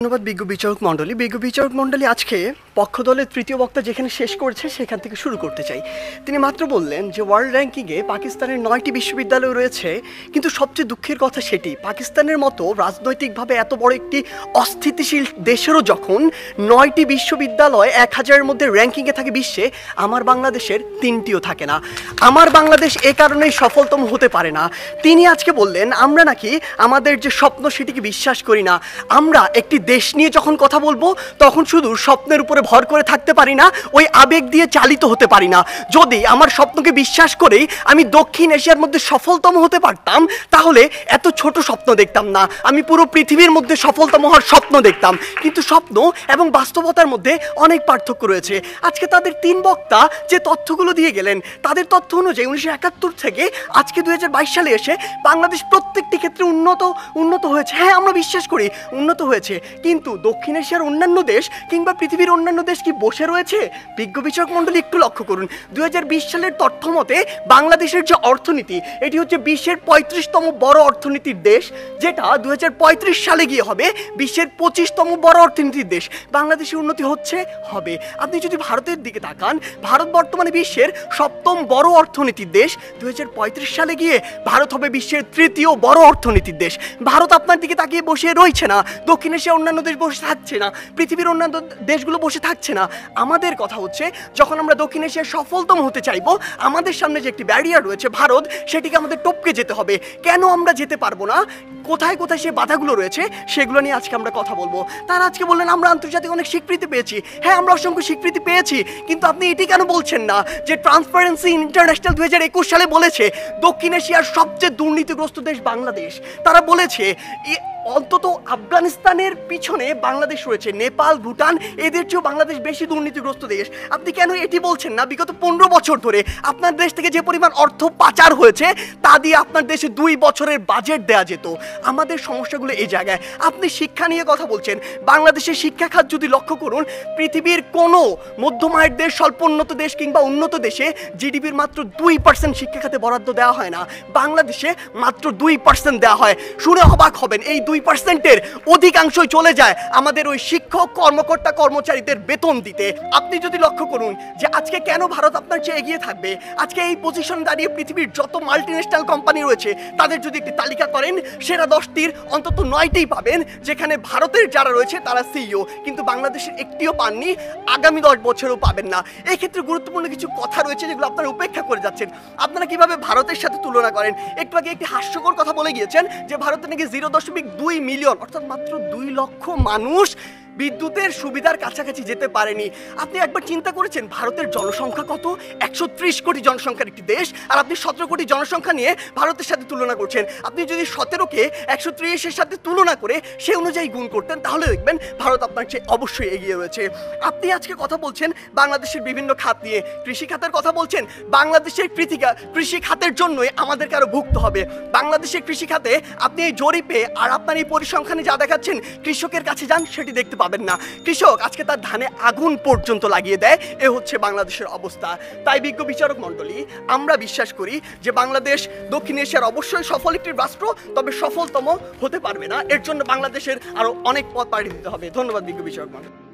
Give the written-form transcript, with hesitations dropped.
ধন্যবাদ বিজ্ঞ বিচারক মণ্ডলী। বিজ্ঞ বিচারক মণ্ডলী আজকে পক্ষ দলের তৃতীয় বক্তা যেখানে শেষ করেছে সেখান থেকে শুরু করতে চাই। তিনি মাত্র বললেন যে ওয়ার্ল্ড র্যাঙ্কিংয়ে পাকিস্তানের 9টি বিশ্ববিদ্যালয় রয়েছে, কিন্তু সবচেয়ে দুঃখের কথা সেটি পাকিস্তানের মতো রাজনৈতিকভাবে এত বড় একটি অস্থিতিশীল দেশেরও যখন 9টি বিশ্ববিদ্যালয় 1000-এর মধ্যে র্যাঙ্কিংয়ে থাকে বিশ্বে, আমার বাংলাদেশের 3টিও থাকে না। আমার বাংলাদেশ এ কারণেই সফলতম হতে পারে না। তিনি আজকে বললেন আমরা নাকি আমাদের যে স্বপ্ন সেটিকে বিশ্বাস করি না। আমরা একটি দেশ নিয়ে যখন কথা বলবো তখন শুধু স্বপ্নের উপরে ভর করে থাকতে পারি না, ওই আবেগ দিয়ে চালিত হতে পারি না। যদি আমার স্বপ্নকে বিশ্বাস করেই আমি দক্ষিণ এশিয়ার মধ্যে সফলতম হতে পারতাম তাহলে এত ছোট স্বপ্ন দেখতাম না, আমি পুরো পৃথিবীর মধ্যে সফলতম হওয়ার স্বপ্ন দেখতাম। কিন্তু স্বপ্ন এবং বাস্তবতার মধ্যে অনেক পার্থক্য রয়েছে। আজকে তাদের 3 বক্তা যে তথ্যগুলো দিয়ে গেলেন তাদের তথ্য অনুযায়ী 1971 থেকে আজকে 2022 সালে এসে বাংলাদেশ প্রত্যেকটি ক্ষেত্রে উন্নত হয়েছে। হ্যাঁ, আমরা বিশ্বাস করি উন্নত হয়েছে, কিন্তু দক্ষিণ এশিয়ার অন্যান্য দেশ কিংবা পৃথিবীর অন্যান্য দেশ কি বসে রয়েছে? বিজ্ঞ বিচারক মণ্ডলী একটু লক্ষ্য করুন, 2020 সালের তথ্য মতে বাংলাদেশের যে অর্থনীতি এটি হচ্ছে বিশ্বের 35তম বড় অর্থনীতির দেশ, যেটা 2035 সালে গিয়ে হবে বিশ্বের 25তম বড় অর্থনীতির দেশ। বাংলাদেশের উন্নতি হচ্ছে, হবে। আপনি যদি ভারতের দিকে তাকান, ভারত বর্তমানে বিশ্বের 7ম বড় অর্থনীতির দেশ, 2035 সালে গিয়ে ভারত হবে বিশ্বের 3য় বড় অর্থনীতির দেশ। ভারত আপনার দিকে তাকিয়ে বসে রয়েছে না, দক্ষিণ এশিয়ার অন্যান্য দেশ বসে থাকছে না, পৃথিবীর অন্যান্য দেশগুলো বসে থাকছে না। আমাদের কথা হচ্ছে যখন আমরা দক্ষিণ এশিয়ার সফলতম হতে চাইবো, আমাদের সামনে যে একটি ব্যারিয়ার রয়েছে ভারত, সেটিকে আমাদের টপকে যেতে হবে। কেন আমরা যেতে পারবো না, কোথায় কোথায় সে বাধাগুলো রয়েছে সেগুলো নিয়ে আজকে আমরা কথা বলবো। তারা আজকে বললেন আমরা আন্তর্জাতিক অনেক স্বীকৃতি পেয়েছি। হ্যাঁ, আমরা অসংখ্য স্বীকৃতি পেয়েছি, কিন্তু আপনি এটি কেন বলছেন না যে ট্রান্সপারেন্সি ইন্টারন্যাশনাল 2021 সালে বলেছে দক্ষিণ এশিয়ার সবচেয়ে দুর্নীতিগ্রস্ত দেশ বাংলাদেশ। তারা বলেছে অন্তত আফগানিস্তানের পিছনে বাংলাদেশ রয়েছে, নেপাল, ভুটান এদের চেয়েও বাংলাদেশ বেশি দুর্নীতিগ্রস্ত দেশ। আপনি কেন এটি বলছেন না? বিগত 15 বছর ধরে আপনার দেশ থেকে যে পরিমাণ অর্থ পাচার হয়েছে তা দিয়ে আপনার দেশে 2 বছরের বাজেট দেওয়া যেত। আমাদের সমস্যাগুলো এই জায়গায়। আপনি শিক্ষা নিয়ে কথা বলছেন, বাংলাদেশের শিক্ষা খাত যদি লক্ষ্য করুন, পৃথিবীর কোনো মধ্যম আয়ের দেশ, স্বল্পোন্নত দেশ কিংবা উন্নত দেশে জিডিপির মাত্র 2% শিক্ষা খাতে বরাদ্দ দেওয়া হয় না, বাংলাদেশে মাত্র 2% দেওয়া হয়। শুনে অবাক হবেন, এই 2%-এর অধিকাংশই চলে যায় আমাদের ওই শিক্ষক, কর্মকর্তা, কর্মচারীদের বেতন দিতে। আপনি যদি লক্ষ্য করুন যে আজকে কেন ভারত আপনার চেয়ে এগিয়ে থাকবে, আজকে এই পজিশন দাঁড়িয়ে পৃথিবীর যত মাল্টিন্যাশনাল কোম্পানি রয়েছে তাদের যদি একটি তালিকা করেন, সেরা 10টির অন্তত 9টিই পাবেন যেখানে ভারতের যারা রয়েছে তারা সিইও, কিন্তু বাংলাদেশের একটিও পাননি, আগামী 10 বছরেও পাবেন না। এই ক্ষেত্রে গুরুত্বপূর্ণ কিছু কথা রয়েছে যেগুলো আপনারা উপেক্ষা করে যাচ্ছেন। আপনারা কিভাবে ভারতের সাথে তুলনা করেন? একটু আগে একটি হাস্যকর কথা বলে গিয়েছেন যে ভারতে নাকি 0.2 মিলিয়ন অর্থাৎ মাত্র 2 লক্ষ মানুষ বিদ্যুতের সুবিধার কাছাকাছি যেতে পারেনি। আপনি একবার চিন্তা করেছেন ভারতের জনসংখ্যা কত? 130 কোটি জনসংখ্যার একটি দেশ, আর আপনি 17 কোটি জনসংখ্যা নিয়ে ভারতের সাথে তুলনা করছেন। আপনি যদি 17কে 130-এর সাথে তুলনা করে সে অনুযায়ী গুণ করতেন তাহলে দেখবেন ভারত আপনার চেয়ে অবশ্যই এগিয়ে রয়েছে। আপনি আজকে কথা বলছেন বাংলাদেশের বিভিন্ন খাত নিয়ে, কৃষি খাতের কথা বলছেন। বাংলাদেশের কৃষি খাতের জন্যই আমাদেরকে আরো ভুগতে হবে। বাংলাদেশের কৃষি খাতে আপনি এই জরিপে আর আপনার এই পরিসংখ্যানে যা দেখাচ্ছেন, কৃষকের কাছে যান সেটি দেখতে পাবেন না। কৃষক আজকে তার ধানে আগুন পর্যন্ত লাগিয়ে দেয়, এ হচ্ছে বাংলাদেশের অবস্থা। তাই বিজ্ঞ বিচারক মণ্ডলী, আমরা বিশ্বাস করি যে বাংলাদেশ দক্ষিণ এশিয়ার অবশ্যই সফল একটি রাষ্ট্র, তবে সফলতম হতে পারবে না। এর জন্য বাংলাদেশের আরো অনেক পথ পাড়ি দিতে হবে। ধন্যবাদ বিজ্ঞ বিচারক মণ্ডলী।